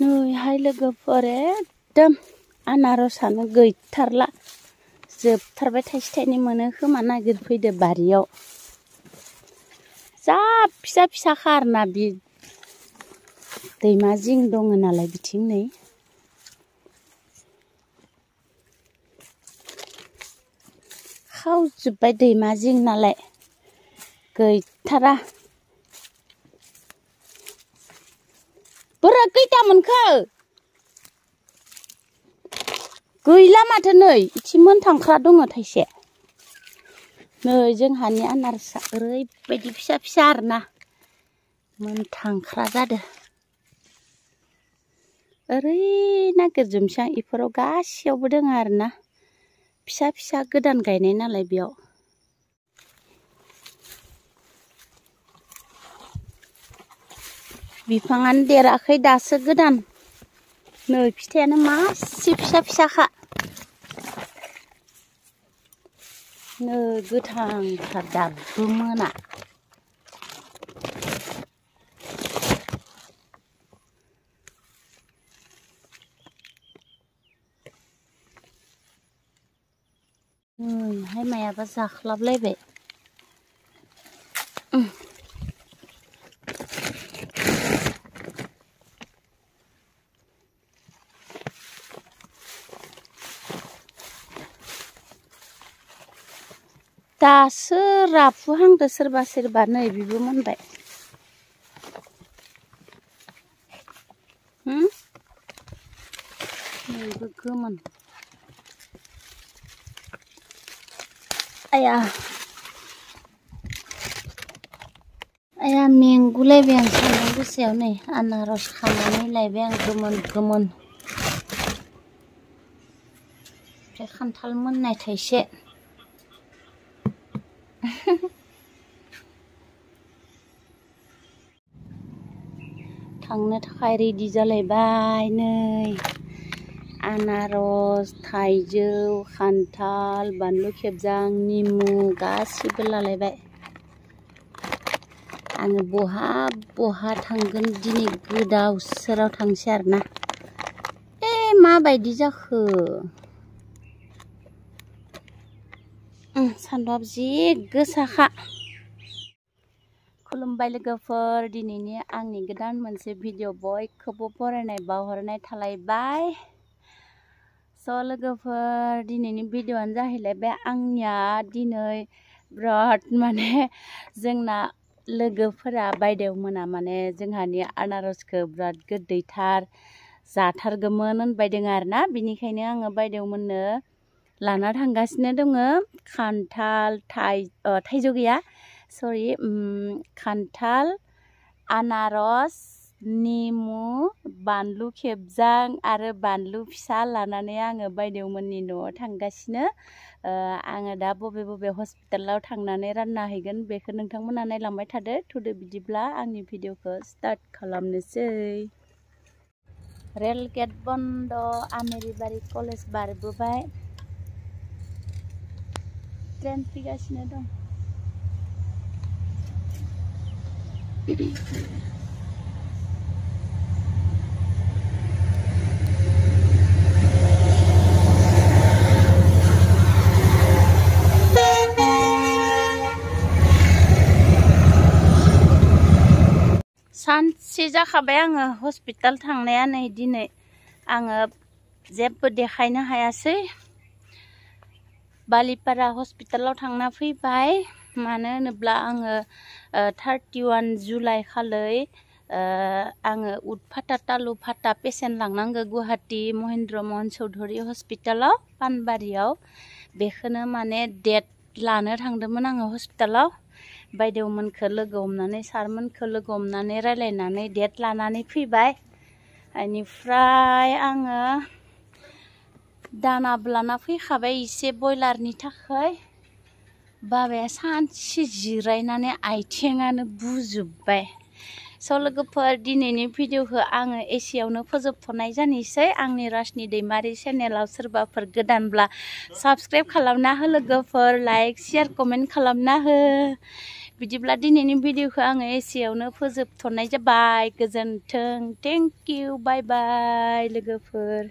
नैहाय लोगोफोर एकदम आनारसानो गैथारला जोबथारबाय थाइसे थाइनै मोनो खोमा नागिरफैदो बारियाव जा फिसा फिसाखा आरोना बि दैमा जिं दङ नालाय बिथिं नै खावजोब्बाय दैमा जिं नालाय गैथारा बोरा खैथा मोनखो गैला माथो नै इथि मोनथांख्रा दङ थाइसे नै जोंहानि आनारसा ओरैबायदि फिसा फिसा आरोना मोनथांख्रा जादो ओरै नागिरजोबनोसै आं इफोराव गासैयावबो दङ आरोना फिसा फिसा गोदान गायनाय नालाय बेयाव बिफाङानो देराखै दासो गोदान नै फिथाइयानो मासे फिसा फिसाखा नै गोथांथार दाबो मोना नैहाय मायाबा जाख्लाबलायबाय दासो राफुहांदो सोरबा सोरबा नै बिबो मोनबाय नैबो गोमोन आया आया मेंगुलायबाय आं सान्दुं गोसायाव नै आनारस खानानै लायबाय आं गोमोन गोमोन ओमफ्राय खान्थाल मोननाय थाइसे थांनो थाखाय रेडि जालायबाय नै आनारस थाइजौ खान्थाल बानलु खेबजां निमु गासिबो लालायबाय आङो बहा बहा थांगोन दिनै गोदाव सोराव थांसै आरोना माबायदि जाखो सान्दुंआबो जि गोसाखा खुलुमबाय लोगोफोर दिनैनि आंनि गोदान मोनसे भिडिअ बयखौबो बरायनाय बावहरनाय थालायबाय स' लोगोफोर दिनैनि भिडिअआनो जाहैलायबाय आंनिया दिनै बिराद माने जोंना लोगोफोरा बायदेवमोना माने जोंहानि आनारसखौ बिराद गोदैथार जाथारगौमोन होनबायदों आरोना बिनिखायनो आङो बायदेवमोननो लाना थांगासिनो दङ खान्थाल थाइजौ गैया सरि खान्थाल आनारस निमु बानलु खेबजां आरो बानलु फिसा लानानै आङो बायदेवमोननि न'आव थांगासिनो आङो दा बबे बबे हस्पिटालाव थांनानै रानना हैगोन बेखौ नोंथांमोना नायलांबाय थादो थुदो बिदिब्ला आंनि भिडिअखौ स्टार्ट खालामनोसै रेल गेट बन्द आमेरिबारि कलेज बारबोबाय ट्रेन फैगासिनो दं सानसे जाखाबाय आङो हस्पिटाल थांनाया नै दिनै आङो जेबो देखायनो हायासै बालिपारा हस्पिटालाव थांना फैबाय मानो होनोब्ला आङो 31 जुलाइ खालै आङो उदफाटा तालुफाटा पेसेन्ट लांनांगौ गुवाहाटी महेन्द्र मोहन चौधुरी हस्पिटालाव पानबारियाव बेखौनो माने डेट लानो थांदोंमोन आङो हस्पिटालाव बायदेवमोनखौ लोगो हमनानै सारमोनखौ लोगो हमनानै रायलायनानै डेट लानानै फैबाय बेनिफ्राय आङो दानाबो लाना फैखाबाय एसे बयलारनि थाखाय बाबाया सानसे जिरायनानै आथिङानो बुजोब्बाय स' लोगोफोर दिनैनि भिडिअखौ आङो एसेयावनो फोजोबथ'नाय जानोसै आंनि रासनि दैमारि चेनेलाव सोरबाफोर गोदानब्ला साबस्क्राइब खालामना हो लोगोफोर लाइक शेयार कमेन्ट खालामना हो बिदिब्ला दिनैनि भिडिअखौ आङो एसेयावनो फोजोबथ'नाय जाबाय। गोजोन्थों, थेंक इउ, बाय बाय लोगोफोर।